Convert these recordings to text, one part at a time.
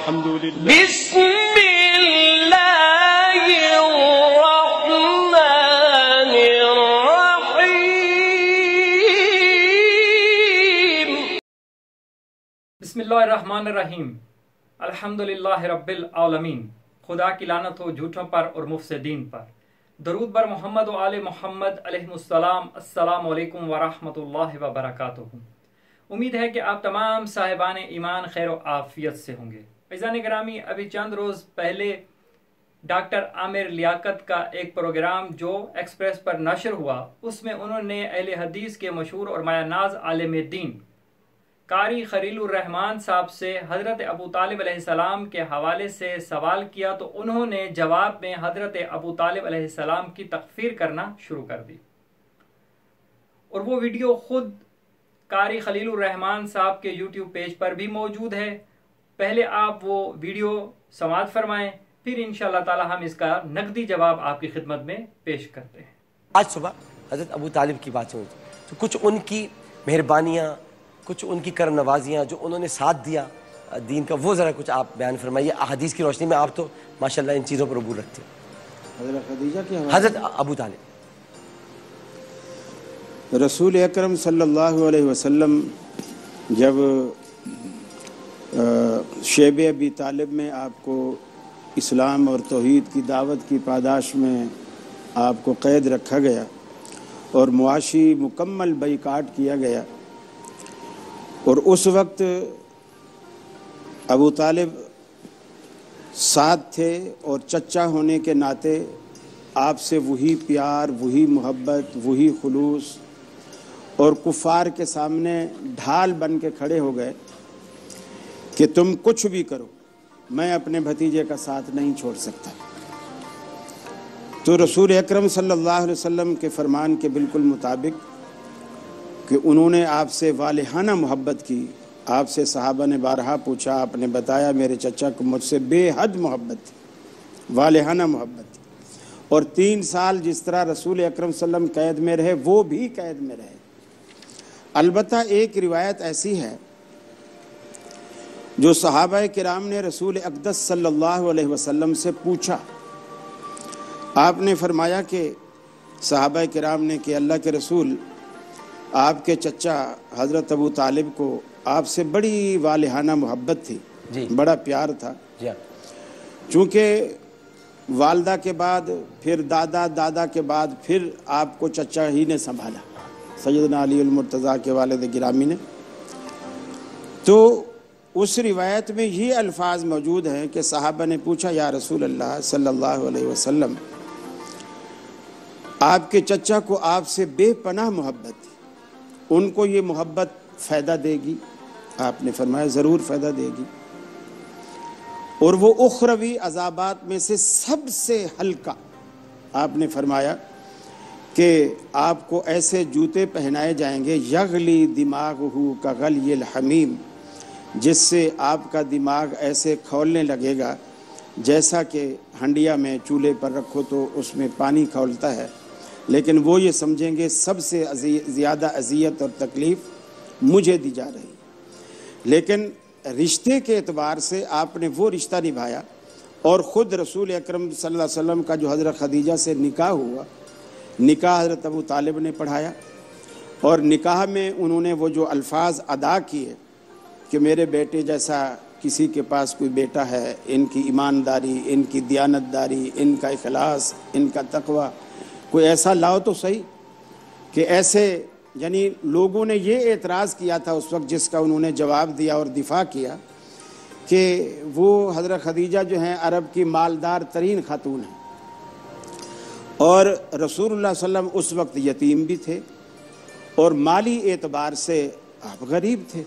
الحمدللہ بسم اللہ الرحمن الرحیم۔ بسم اللہ الرحمن الرحیم۔ الحمدللہ رب العالمین۔ خدا کی لعنت ہو جھوٹوں پر اور مفسدین پر۔ درود بر محمد و آل محمد علیہ السلام۔ السلام علیکم ورحمۃ اللہ وبرکاتہ۔ امید ہے کہ آپ تمام صاحبان ایمان خیر و عافیت سے ہوں گے۔ عزیزان گرامی، ابھی چند روز پہلے ڈاکٹر عامر لیاقت کا ایک پروگرام جو ایکسپریس پر نشر ہوا، اس میں انہوں نے اہل حدیث کے مشہور اور مایہ ناز عالم دین قاری خلیل الرحمان صاحب سے حضرت ابو طالب علیہ السلام کے حوالے سے سوال کیا، تو انہوں نے جواب میں حضرت ابو طالب علیہ السلام کی تکفیر کرنا شروع کر دی، اور وہ ویڈیو خود قاری خلیل الرحمان صاحب کے یوٹیوب پیج پر بھی موجود ہے۔ پہلے آپ وہ ویڈیو سماعت فرمائیں، پھر انشاءاللہ تعالی ہم اس کا نقدی جواب آپ کی خدمت میں پیش کرتے ہیں۔ آج صبح حضرت ابو طالب کی بات ہوئی تو کچھ ان کی مہربانیاں، کچھ ان کی کرم نوازیاں جو انہوں نے ساتھ دیا دین کا، وہ ذرا کچھ آپ بیان فرمائیے احادیث کی روشنی میں۔ آپ تو ماشاءاللہ ان چیزوں پر عبور رکھتے ہیں۔ حضرت خدیجہ کی حضرت ابو طالب، رسول اکرم صلی اللہ علیہ وسلم جب شیب ابی طالب میں آپ کو اسلام اور توحید کی دعوت کی پاداش میں آپ کو قید رکھا گیا اور معاشی مکمل بائیکاٹ کیا گیا، اور اس وقت ابو طالب ساتھ تھے، اور چچا ہونے کے ناطے آپ سے وہی پیار، وہی محبت، وہی خلوص، اور کفار کے سامنے ڈھال بن کے کھڑے ہو گئے کہ تم کچھ بھی کرو، میں اپنے بھتیجے کا ساتھ نہیں چھوڑ سکتا۔ تو رسول اکرم صلی اللہ علیہ وسلم کے فرمان کے بالکل مطابق کہ انہوں نے آپ سے والہانہ محبت کی، آپ سے صحابہ نے بارہا پوچھا، آپ نے بتایا میرے چچا کو مجھ سے بے حد محبت تھی، والہانہ محبت تھی، اور 3 سال جس طرح رسول اکرم صلی اللہ علیہ وسلم قید میں رہے وہ بھی قید میں رہے۔ البتہ ایک روایت ایسی ہے جو صحابہ کرام نے رسول اقدس صلی اللہ علیہ وسلم سے پوچھا، آپ نے فرمایا کہ صحابہ کرام نے کہ اللہ کے رسول، آپ کے چچا حضرت ابو طالب کو آپ سے بڑی والہانہ محبت تھی، بڑا پیار تھا، چونکہ والدہ کے بعد پھر دادا کے بعد پھر آپ کو چچا ہی نے سنبھالا، سیدنا علی المرتضیٰ کے والد گرامی نے۔ تو اس روایت میں یہ الفاظ موجود ہیں کہ صحابہ نے پوچھا، یا رسول اللہ صلی اللہ علیہ وسلم، آپ کے چچا کو آپ سے بے پناہ محبت تھی، ان کو یہ محبت فائدہ دے گی؟ آپ نے فرمایا ضرور فائدہ دے گی، اور وہ اخروی عذابات میں سے سب سے ہلکا، آپ نے فرمایا کہ آپ کو ایسے جوتے پہنائے جائیں گے یغلی دماغہ کغلی الحمیم، جس سے آپ کا دماغ ایسے کھولنے لگے گا جیسا کہ ہنڈیا میں چولہے پر رکھو تو اس میں پانی کھولتا ہے، لیکن وہ یہ سمجھیں گے سب سے زیادہ اذیت اور تکلیف مجھے دی جا رہی۔ لیکن رشتے کے اعتبار سے آپ نے وہ رشتہ نبھایا، اور خود رسول اکرم صلی اللہ علیہ وسلم کا جو حضرت خدیجہ سے نکاح ہوا، نکاح حضرت ابو طالب نے پڑھایا، اور نکاح میں انہوں نے وہ جو الفاظ ادا کیے کہ میرے بیٹے جیسا کسی کے پاس کوئی بیٹا ہے، ان کی ایمانداری، ان کی دیانت داری، ان کا اخلاص، ان کا تقوی، کوئی ایسا لاؤ تو صحیح کہ ایسے، یعنی لوگوں نے یہ اعتراض کیا تھا اس وقت، جس کا انہوں نے جواب دیا اور دفاع کیا کہ وہ حضرت خدیجہ جو ہیں عرب کی مالدار ترین خاتون ہیں، اور رسول اللہ صلی اللہ علیہ وسلم اس وقت یتیم بھی تھے، اور مالی اعتبار سے آپ غریب تھے۔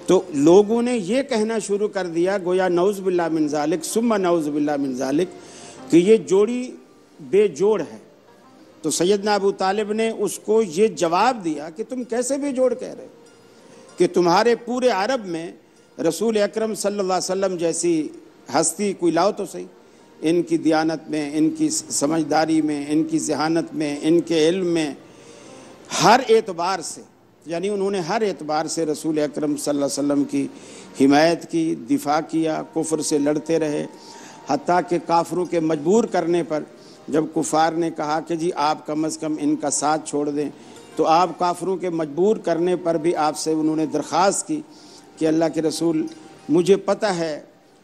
تو لوگوں نے یہ کہنا شروع کر دیا گویا نعوذ باللہ من ذالک ثم نعوذ باللہ من ذالک کہ یہ جوڑی بے جوڑ ہے۔ تو سیدنا ابو طالب نے اس کو یہ جواب دیا کہ تم کیسے بے جوڑ کہہ رہے کہ تمہارے پورے عرب میں رسول اکرم صلی اللہ علیہ وسلم جیسی ہستی کوئی لاؤ تو صحیح، ان کی دیانت میں، ان کی سمجھداری میں، ان کی ذہانت میں، ان کے علم میں، ہر اعتبار سے यानी उन्होंने हर एतबार से रसूल अकरम सल्लल्लाहु अलैहि वसल्लम की हिमायत की, दिफा किया, कुफ्र से लड़ते रहे, हत्ता कि काफरों के मजबूर करने पर जब कुफार ने कहा कि जी आप कम अज़ कम इनका साथ छोड़ दें, तो आप काफरों के मजबूर करने पर भी आपसे उन्होंने दरख्वास्त की कि अल्लाह के रसूल, मुझे पता है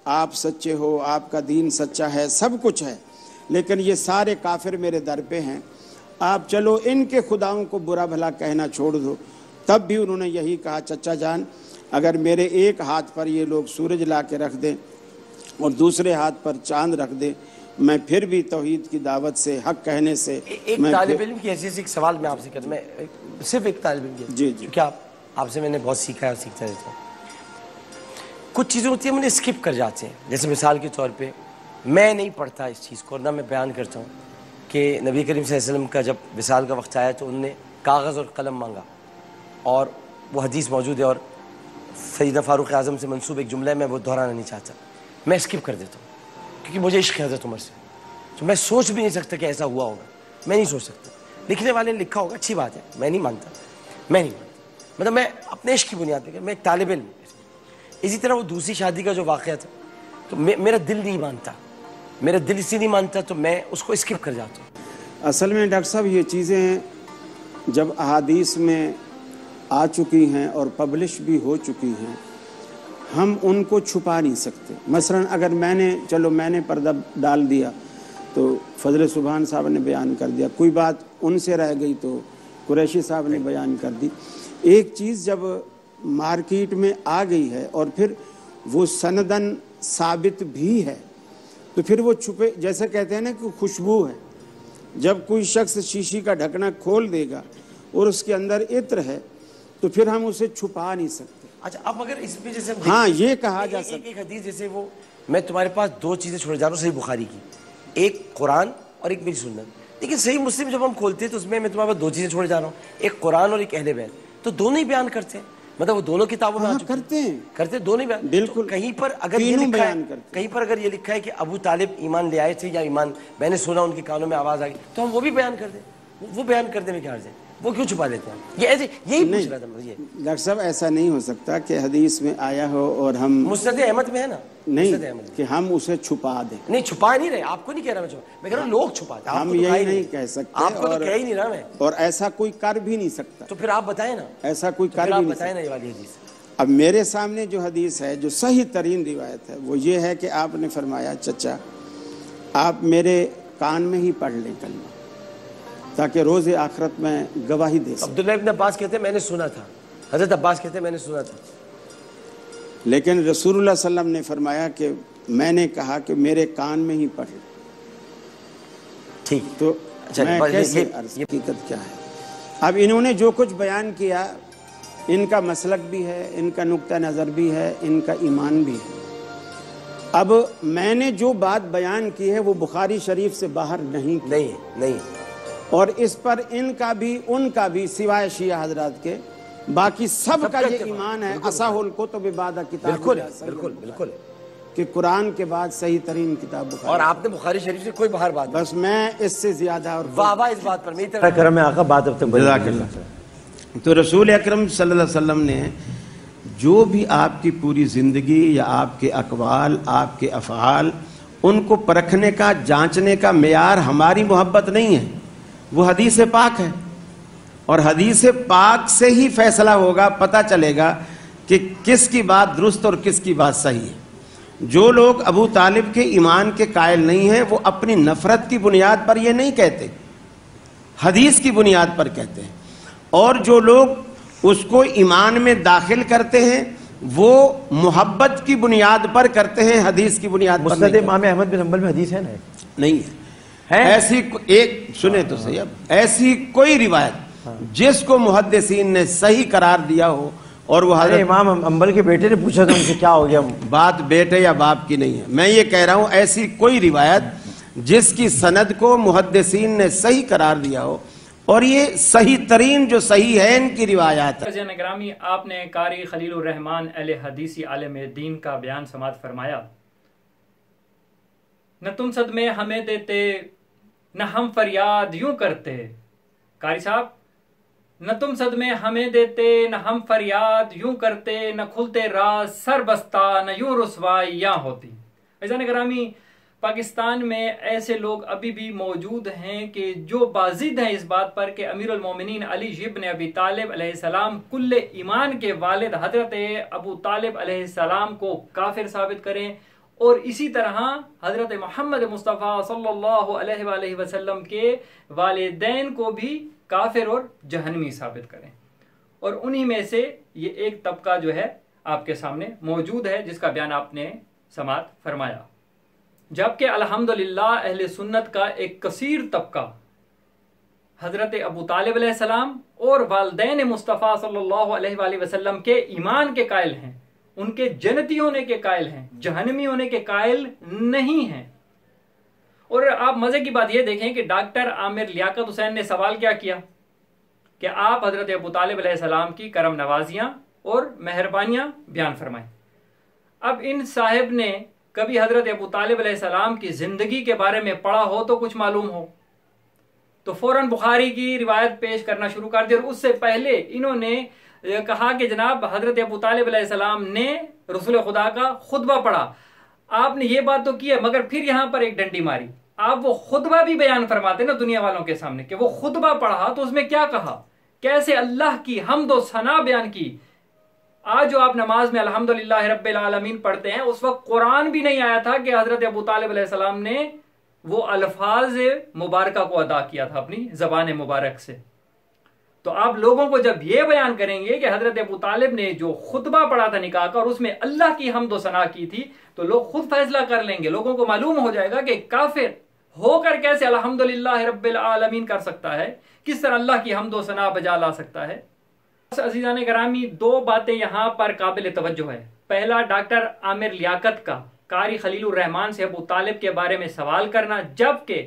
आप सच्चे हो, आपका दीन सच्चा है, सब कुछ है, लेकिन ये सारे काफिर मेरे दर पे हैं, आप चलो इनके खुदाओं को बुरा भला कहना छोड़ दो। तब भी उन्होंने यही कहा, चचा जान अगर मेरे एक हाथ पर ये लोग सूरज ला के रख दें और दूसरे हाथ पर चांद रख दें, मैं फिर भी तौहीद की दावत से, हक कहने से एक तालिब इल्म की हैसियत से एक सवाल मैं आपसे करता हूं, मैं सिर्फ एक तालिब इल्म की, जी जी, क्या आपसे मैंने बहुत सीखा है और सीखता रहता हूँ। कुछ चीज़ें होती हैं मुझे स्किप कर जाते हैं, जैसे मिसाल के तौर पे मैं नहीं पढ़ता इस चीज़ को, और ना मैं बयान करता हूँ कि नबी करीम सल्लल्लाहु अलैहि वसल्लम का जब विसाल का वक्त आया तो उन्होंने कागज़ और कलम मांगा, और वो हदीस मौजूद है और सैयदना फ़ारूक़ आज़म से मंसूब एक जुमला है, मैं वो दोहराना नहीं चाहता, मैं स्किप कर देता हूँ क्योंकि मुझे इश्क़ है हज़रत उमर से, तो मैं सोच भी नहीं सकता कि ऐसा हुआ होगा, मैं नहीं सोच सकता। लिखने वाले ने लिखा होगा, अच्छी बात है, मैं नहीं मानता, मतलब मैं अपने इश्क़ की बुनियाद पर, मैं एक तालिब इल्म। इसी तरह वो दूसरी शादी का जो वाक़या था, तो मेरा दिल नहीं मानता, मेरा दिल इसलिए नहीं मानता तो मैं उसको स्किप कर जाता हूँ। असल में डॉक्टर साहब ये चीज़ें जब अहादीस में आ चुकी हैं और पब्लिश भी हो चुकी हैं, हम उनको छुपा नहीं सकते। मसलन अगर मैंने पर्दा डाल दिया तो फजल सुभान साहब ने बयान कर दिया, कोई बात उनसे रह गई तो कुरैशी साहब ने बयान कर दी। एक चीज़ जब मार्केट में आ गई है और फिर वो सनदन साबित भी है, तो फिर वो छुपे, जैसे कहते हैं ना कि खुशबू है, जब कोई शख्स शीशी का ढकना खोल देगा और उसके अंदर इत्र है तो फिर हम उसे छुपा नहीं सकते। अच्छा, अब अगर इस पे जैसे हाँ ये कहा जा सकता है, एक हदीस जैसे वो, मैं तुम्हारे पास दो चीज़ें छोड़ जा रहा हूँ सही बुखारी की, एक कुरान और एक मेरी सुन्नत, लेकिन सही मुस्लिम जब हम खोलते हैं तो उसमें मैं तुम्हारे पास दो चीज़ें छोड़ जा रहा हूँ, एक कुरान और एक अहले बैत, तो दोनों ही बयान करते हैं, मतलब वो दोनों किताबों में करते हैं दोनों बयान। बिल्कुल, तो कहीं पर अगर ये लिखा है, कहीं पर अगर ये लिखा है कि अबू तालिब ईमान ले आए थे या ईमान मैंने सुना उनके कानों में आवाज़ आ गई, तो हम वो भी बयान कर दें, वो बयान करने में क्या अर्ज है, वो क्यों छुपा लेते हैं? ये ऐसे यही पूछ रहा था मुझे। डॉक्टर साहब ऐसा नहीं हो सकता कि हदीस में आया हो और हम मुस्नद अहमद में है ना, नहीं कि हम उसे छुपा दें। नहीं, छुपा नहीं रहे, आपको नहीं कह रहा मैं कह रहा हूँ लोग छुपाते, हम यही नहीं कह सकते, आपको तो कह ही नहीं रहा मैं, और ऐसा कोई कर भी नहीं सकता। तो फिर आप बताएं ना, ऐसा कोई कर भी नहीं बताएं ना ये वाली हदीस। अब मेरे सामने जो हदीस है, जो सही तरीन रिवायत है, वो ये है कि आपने फरमाया, चचा आप मेरे कान में ही पढ़ लें कलमा, ताकि रोज़े आखिरत में गवाही दे सकें। अब्दुल्लाह इब्न अब्बास कहते हैं मैंने सुना था, हज़रत अब्बास कहते हैं मैंने सुना था, लेकिन रसूलुल्लाह सल्लल्लाहु अलैहि वसल्लम ने फरमाया कि मैंने कहा कि मेरे कान में ही पढ़। ठीक, तो अच्छा, मैं कैसे हकीकत क्या है? अब इन्होंने जो कुछ बयान किया, इनका मसलक भी है, इनका नुक्ता नज़र भी है, इनका ईमान भी है। अब मैंने जो बात बयान की है वो बुखारी शरीफ से बाहर नहीं, और इस पर इनका भी उनका भी सिवाय शिया हजरात के बाकी सब का ये ईमान है, असाहुल कुतुब बाद किताब, बिल्कुल कि कुरान के बाद सही तरीन किताब बुखारी। और आपने बुखारी शरीफ से कोई बाहर बात, बस मैं इससे ज्यादा और वाह इस बात पर मेरी तरफ करम आका बात अब तक। तो रसूल अकरम सल्लल्लाहु अलैहि वसल्लम ने जो भी आपकी पूरी ज़िंदगी या आपके अक़वाल, आपके अफ़आल, उनको परखने का, जांचने का मेयार हमारी मोहब्बत नहीं है, वो हदीस पाक है, और हदीस पाक से ही फैसला होगा, पता चलेगा कि किसकी बात दुरुस्त और किसकी बात सही है। जो लोग अबू तालिब के ईमान के कायल नहीं हैं, वो अपनी नफ़रत की बुनियाद पर ये नहीं कहते, हदीस की बुनियाद पर कहते हैं, और जो लोग उसको ईमान में दाखिल करते हैं वो मोहब्बत की बुनियाद पर करते हैं, हदीस की बुनियाद पर नहीं। इमाम अहमद बिन हंबल में हदीस है ना? नहीं है। ऐसी एक सुने तो सही, अब ऐसी कोई रिवायत जिसको मुहद्दिसीन ने सही करार दिया हो, और वो हज़रत इमाम हंबल के बेटे ने पूछा था उनसे क्या हो गया, बात बेटे या बाप की नहीं है, मैं ये कह रहा हूं ऐसी कोई रिवायत जिसकी सनद को मुहद्दिसीन ने सही करार दिया हो, और ये सही तरीन जो सही है इनकी रिवायात है। ग्रामी, आपने कारी खलीलुर रहमान अहले हदीसी आलिम दीन का बयान समात फरमाया, न तुम सदमे हमें देते न हम फरियाद यूं करते। कारी साहब, न तुम सदमे हमें देते, न हम फरियाद यूं करते, न खुलते राज सर बस्ता, न यूं रुसवाइयां होती। अज़ीज़ान ग्रामी, पाकिस्तान में ऐसे लोग अभी भी मौजूद हैं कि जो बाजिद हैं इस बात पर कि अमीरुल मोमिनीन अली इब्न अबी तालिब अलैहिस्सलाम कुल्ले ईमान के वालिद हजरत अबू तालिब अलैहिस्सलाम को काफिर साबित करें, और इसी तरह हजरत मोहम्मद मुस्तफ़ा सल्लल्लाहु अलैहि वसल्लम के वालिदैन को भी काफिर और जहन्नमी साबित करें। और उन्हीं में से ये एक तबका जो है आपके सामने मौजूद है जिसका बयान आपने समात फरमाया। जबकि अल्हम्दुलिल्लाह अहले सुन्नत का एक कसीर तबका हजरत अबू तालिब अलैहिस्सलाम और वालिदैन मुस्तफ़ा सल्लल्लाहु अलैहि वसल्लम के ईमान के कायल हैं, उनके जन्नती होने के कायल हैं, जहन्नमी होने के कायल नहीं हैं। और आप मजे की बात यह देखें कि डॉक्टर आमिर लियाकत हुसैन ने सवाल क्या किया कि आप हजरत अबू तालिब अलैहिस्सलाम की करम नवाजियां और मेहरबानियां बयान फरमाएं। अब इन साहिब ने कभी हजरत अबू तालिब अलैहिस्सलाम की जिंदगी के बारे में पढ़ा हो तो कुछ मालूम हो तो फौरन बुखारी की रिवायत पेश करना शुरू कर दी, और उससे पहले इन्होंने कहा कि जनाब हजरत अबू तालिब अलैहिस्सलाम ने रसूल खुदा का खुतबा पढ़ा। आपने ये बात तो की है, मगर फिर यहां पर एक डंडी मारी। आप वो खुतबा भी बयान फरमाते ना दुनिया वालों के सामने कि वो खुतबा पढ़ा तो उसमें क्या कहा, कैसे अल्लाह की हम्द व सना बयान की। आज जो आप नमाज में अल्हम्दुलिल्लाह रब्बिल आलमीन पढ़ते हैं, उस वक्त कुरान भी नहीं आया था कि हजरत अबू तालिब अलैहिस्सलाम ने वो अल्फाज मुबारका को अदा किया था अपनी जबान मुबारक से। तो आप लोगों को जब ये बयान करेंगे कि हजरत अबू तालिब ने जो खुतबा पढ़ा था निकाह का और उसमें अल्लाह की हम्द व सना की थी, तो लोग खुद फैसला कर लेंगे। लोगों को मालूम हो जाएगा कि काफिर होकर कैसे अल्हम्दुलिल्लाह रब्बिल आलमीन कर सकता है, किस तरह अल्लाह की हम्द व सना बजा ला सकता है। अज़ीज़ान गिरामी, दो बातें यहां पर काबिल तवज्जो है। पहला, डॉक्टर आमिर लियाकत का कारी खलीलुर रहमान से अबू तालिब के बारे में सवाल करना, जबकि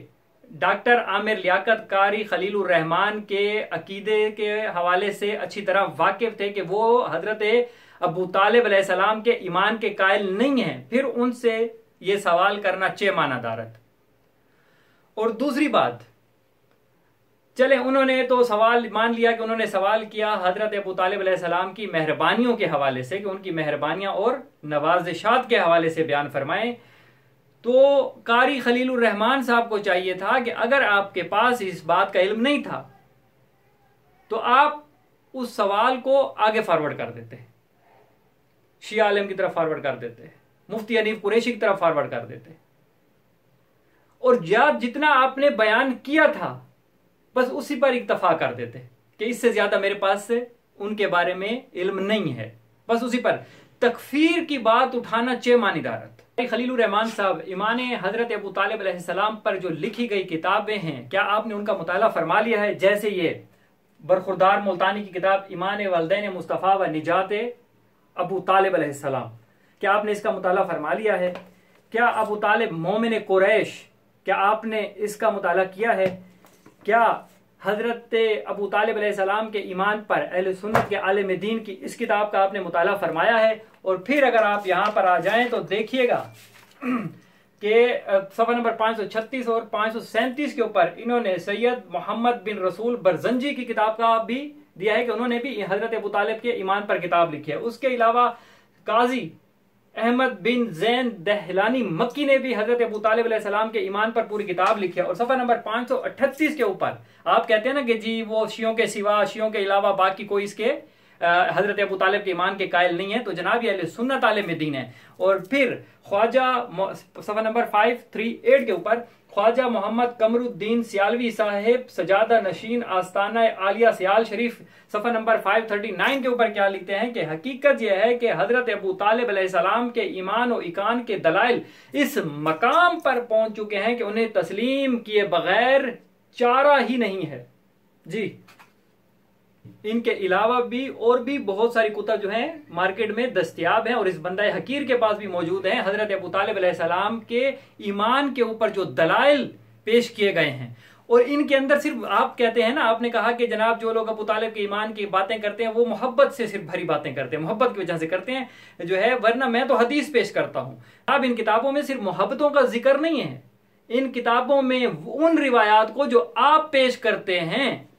डॉक्टर आमिर लियाकत कारी खलीलुर रहमान के अकीदे के हवाले से अच्छी तरह वाकिफ थे कि वो हजरत अबू तालिब अलैहिस्सलाम के ईमान के कायल नहीं हैं, फिर उनसे ये सवाल करना चेमानादारत। और दूसरी बात, चले उन्होंने तो सवाल मान लिया कि उन्होंने सवाल किया हजरत अबू तालिब अलैहिस्सलाम की मेहरबानियों के हवाले से कि उनकी मेहरबानियां और नवाजिशात के हवाले से बयान फरमाएं, तो कारी खलीलुर रहमान साहब को चाहिए था कि अगर आपके पास इस बात का इल्म नहीं था तो आप उस सवाल को आगे फॉरवर्ड कर देते, शिया आलम की तरफ फॉरवर्ड कर देते, मुफ्ती हनीफ कुरैशी की तरफ फॉरवर्ड कर देते, और जितना आपने बयान किया था बस उसी पर इक्तफा कर देते कि इससे ज्यादा मेरे पास से उनके बारे में इल्म नहीं है। बस उसी पर तकफीर की बात उठाना चेमानीदारत। खलीलुर रहमान साहब ईमान हजरत अबू तालिब अलैहिस्सलाम पर जो लिखी गई किताबें हैं, क्या आपने उनका मुताला फरमा लिया है? जैसे ये बरखुरदार मुल्तानी की किताब ईमान वालिदैन मुस्तफ़ा व निजात अबू तालिब अलैहिस्सलाम, क्या आपने इसका मुताला फरमा लिया है? क्या अबू तालिब मोमिन कुरैश, क्या आपने इसका मुताला किया है? क्या हजरत अबू तालिब अलैहिस्सलाम के ईमान पर अहले सुन्नत के आलिम दीन की इस किताब का आपने मुताला फरमाया है? और फिर अगर आप यहां पर आ जाएं तो देखिएगा कि सफ़ा नंबर 536 और 537 के ऊपर इन्होंने सैयद मोहम्मद बिन रसूल बरजंजी की किताब का भी दिया है कि उन्होंने भी हजरत अबू तालिब के ईमान पर किताब लिखी है। उसके अलावा काजी अहमद बिन जैन दहलानी मक्की ने भी हजरत अबू तालिब अलैहिस्सलाम के ईमान पर पूरी किताब लिखी है। और सफ़ा नंबर 538 के ऊपर आप कहते हैं ना कि जी वो शियों के सिवा, शियों के अलावा बाकी कोई इसके हजरत अबू तालिब के ईमान के कायल नहीं है, तो जनाब ये अहले सुन्नत आलिम दीन है। और फिर ख्वाजा सफ़ा नंबर 538 के ऊपर ख्वाजा मोहम्मद कमरुद्दीन सियालवी साहिब सजादा नशीन आस्ताना आलिया सियाल शरीफ सफ़ा नंबर 539 के ऊपर क्या लिखते हैं कि हकीकत यह है कि हजरत अबू तालिब अलैहिस्सलाम के ईमान और ईकान के दलाइल इस मकाम पर पहुंच चुके हैं कि उन्हें तस्लीम किए बगैर चारा ही नहीं है। जी, इनके अलावा भी और भी बहुत सारी कुतब जो हैं मार्केट में दस्तयाब हैं और इस बंदा हकीर के पास भी मौजूद हैं। हजरत अबू तालिब अलैहिस्सलाम के ईमान के ऊपर जो दलाइल पेश किए गए हैं, और इनके अंदर सिर्फ आप कहते हैं ना, आपने कहा कि जनाब जो लोग अबू तालिब के ईमान की बातें करते हैं वो मोहब्बत से सिर्फ भरी बातें करते हैं, मोहब्बत की वजह से करते हैं जो है, वरना मैं तो हदीस पेश करता हूं। अब इन किताबों में सिर्फ मोहब्बतों का जिक्र नहीं है, इन किताबों में उन रिवायात को जो आप पेश करते हैं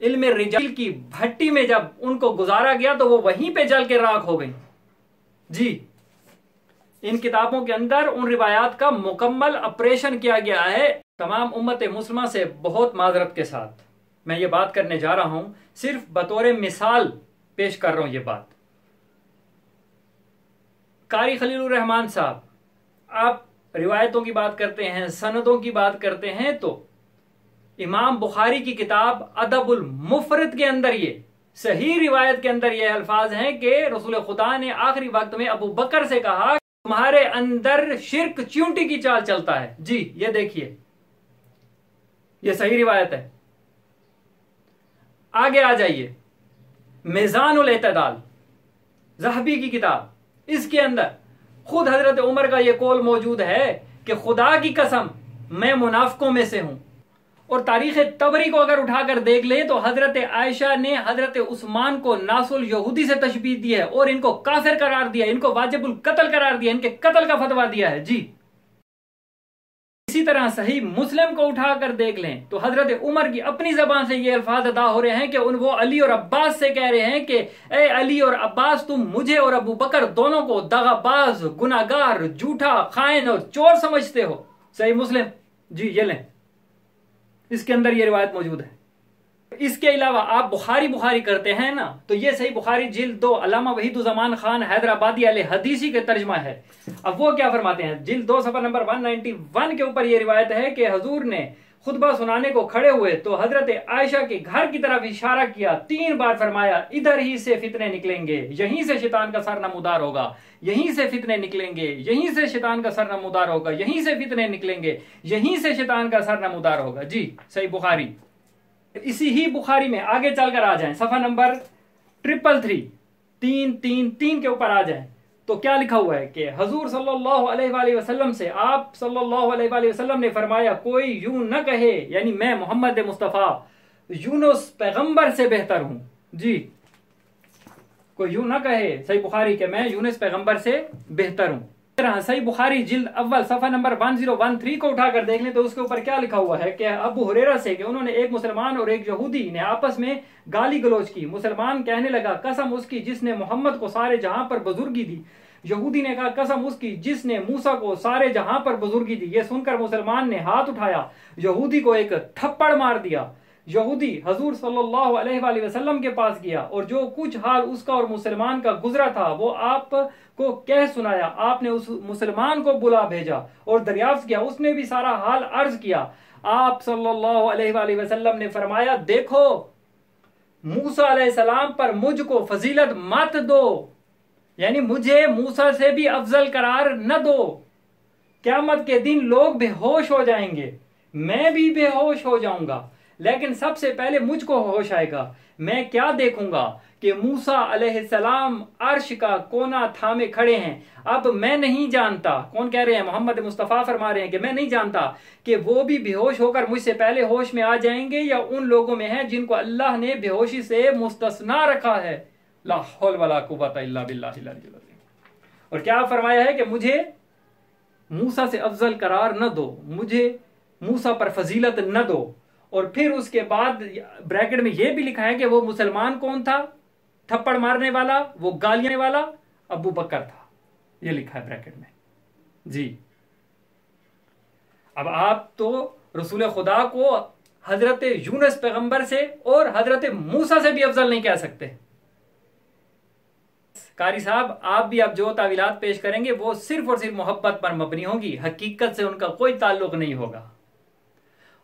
علم رجال کی بھٹی میں جب ان کو گزارا گیا تو وہ وہیں پہ جل کے راکھ ہو گئی. جی ان کتابوں کے اندر ان روایات کا مکمل اپریشن کیا گیا ہے. تمام امت مسلمہ سے بہت معذرت کے ساتھ میں یہ بات کرنے جا رہا ہوں، صرف بطور مثال پیش کر رہا ہوں. یہ بات قاری خلیل الرحمان صاحب، آپ روایتوں کی بات کرتے ہیں، سندوں کی بات کرتے ہیں، تو امام بخاری کی کتاب ادب المفرد کے اندر یہ صحیح روایت کے اندر یہ الفاظ ہیں کہ رسول خدا نے آخری وقت میں ابو بکر سے کہا تمہارے اندر شرک چیونٹی کی چال چلتا ہے. جی یہ دیکھیے، یہ صحیح روایت ہے. آگے آ جائیے، میزان الاعتدال ذہبی کی کتاب، اس کے اندر خود حضرت عمر کا یہ قول موجود ہے کہ خدا کی قسم میں منافقوں میں سے ہوں. اور تاریخ طبری کو اگر اٹھا کر دیکھ لیں تو حضرت عائشہ نے حضرت عثمان کو ناس الیہودی سے تشبیہ دی ہے اور ان کو کافر قرار دیا، ان کو واجب القتل قرار دیا، ان کے قتل کا فتویٰ دیا ہے. جی اسی طرح صحیح مسلم کو اٹھا کر دیکھ لیں تو حضرت عمر کی اپنی زبان سے یہ الفاظ ادا ہو رہے ہیں کہ وہ علی اور عباس سے کہہ رہے ہیں کہ اے علی اور عباس، تم مجھے اور ابو بکر دونوں کو دغاباز، گناہگار، جھوٹا، خائن اور چور سمجھتے ہو. صحیح مسلم، جی یہ لیں، اس کے اندر یہ روایت موجود ہے. اس کے علاوہ آپ بخاری کرتے ہیں نا، تو یہ صحیح بخاری جلد 2 علامہ وحید الزمان خان حیدرآبادی علیہ حدیثی کے ترجمہ ہے. اب وہ کیا فرماتے ہیں، جلد 2 صفحہ نمبر 191 کے اوپر یہ روایت ہے کہ حضور نے خطبہ سنانے کو کھڑے ہوئے تو حضرت عائشہ کے گھر کی طرف اشارہ کیا، 3 بار فرمایا ادھر ہی سے فتنے نکلیں گے، یہیں سے شیطان کا سر نمودار ہوگا، یہیں سے فتنے نکلیں گے، یہیں سے شیطان کا سر نمودار ہوگا، یہیں سے فتنے نکلیں گے، یہیں سے شیطان کا سر نمودار ہوگا. جی صحیح بخاری. اسی ہی بخاری میں آگے چل کر آ جائیں، صفحہ نمبر 333 کے اوپر آ جائیں تو کیا لکھا ہوا ہے کہ حضور صلی اللہ علیہ وآلہ وسلم سے آپ صلی اللہ علیہ وآلہ وسلم نے فرمایا کوئی یوں نہ کہے، یعنی میں محمد مصطفیٰ یونس پیغمبر سے بہتر ہوں. جی کوئی یوں نہ کہے، صحیح بخاری کہ میں یونس پیغمبر سے بہتر ہوں. صحیح بخاری جلد اول صفحہ نمبر 1013 کو اٹھا کر دیکھ لیں تو اس کے اوپر کیا لکھا ہوا ہے کہ ابو ہریرہ سے کہ انہوں نے ایک مسلمان اور ایک یہودی نے آپس میں گالی گلوچ کی. مسلمان کہنے لگا قسم اس کی جس نے محمد کو سارے جہاں پر بزرگی دی. یہودی نے کہا قسم اس کی جس نے موسیٰ کو سارے جہاں پر بزرگی دی. یہ سن کر مسلمان نے ہاتھ اٹھایا، یہودی کو ایک تھپڑ مار دیا. یہودی حضور صلی اللہ علیہ وآلہ وسلم کے پاس گیا اور جو کچھ حال اس کا اور مسلمان کا گزرا تھا وہ آپ کو کہہ سنایا. آپ نے اس مسلمان کو بلا بھیجا اور دریافت کیا، اس نے بھی سارا حال عرض کیا. آپ صلی اللہ علیہ وآلہ وسلم نے فرمایا دیکھو موسیٰ علیہ السلام پر مجھ کو فضیلت مت دو، یعنی مجھے موسیٰ سے بھی افضل قرار نہ دو. قیامت کے دن لوگ بے ہوش ہو جائیں گے، میں بھی بے ہوش ہو جاؤں گا، لیکن سب سے پہلے مجھ کو ہوش آئے گا. میں کیا دیکھوں گا کہ موسیٰ علیہ السلام عرش کا کونا تھامے کھڑے ہیں. اب میں نہیں جانتا، کون کہہ رہے ہیں؟ محمد مصطفیٰ فرما رہے ہیں کہ میں نہیں جانتا کہ وہ بھی بے ہوش ہو کر مجھ سے پہلے ہوش میں آ جائیں گے یا ان لوگوں میں ہیں جن کو اللہ نے بے ہوشی سے مستثنا رکھا ہے. لا حول ولا قوت الا باللہ العلی العظیم. اور کیا فرمایا ہے کہ مجھے موسیٰ سے افضل قرار نہ دو، مجھے موسیٰ پر فضیلت نہ دو. اور پھر اس کے بعد بریکٹ میں یہ بھی لکھا ہے کہ وہ مسلمان کون تھا؟ تھپڑ مارنے والا، وہ گالیاں والا ابو بکر تھا. یہ لکھا ہے بریکٹ میں. جی اب آپ تو رسول خدا کو حضرت یونس پیغمبر سے اور حضرت موسیٰ سے بھی افضل نہیں کہہ سکتے. قاری صاحب آپ بھی اب جو تعویلات پیش کریں گے وہ صرف اور صرف محبت پر مبنی ہوگی، حقیقت سے ان کا کوئی تعلق نہیں ہوگا.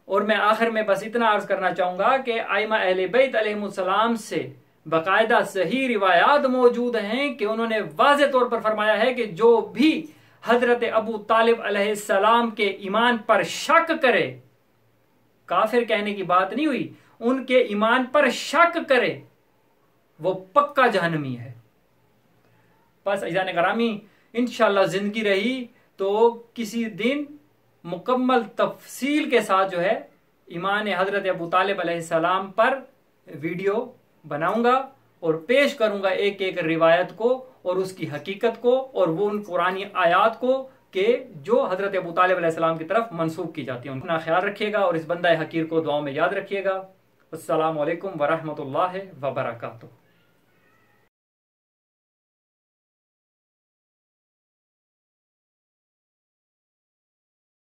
اور میں آخر میں بس اتنا عرض کرنا چاہوں گا کہ ائمہ اہل بیت علیہم السلام سے باقاعدہ صحیح روایات موجود ہیں کہ انہوں نے واضح طور پر فرمایا ہے کہ جو بھی حضرت ابو طالب علیہ السلام کے ایمان پر شک کرے، کافر کہنے کی بات نہیں ہوئی، ان کے ایمان پر شک کرے وہ پکا جہنمی ہے. بس عزیزان گرامی انشاءاللہ زندگی رہی تو کسی دن مکمل تفصیل کے ساتھ جو ہے ایمان حضرت ابو طالب علیہ السلام پر ویڈیو بناؤں گا اور پیش کروں گا ایک ایک روایت کو اور اس کی حقیقت کو اور وہ ان قرآنی آیات کو کہ جو حضرت ابو طالب علیہ السلام کی طرف منسوب کی جاتی ہیں. اپنا خیال رکھیے گا اور اس بندہ حقیر کو دعاؤں میں یاد رکھیے گا. अस्सलामु अलैकुम वरहमतुल्लाहि वबरकातुहू।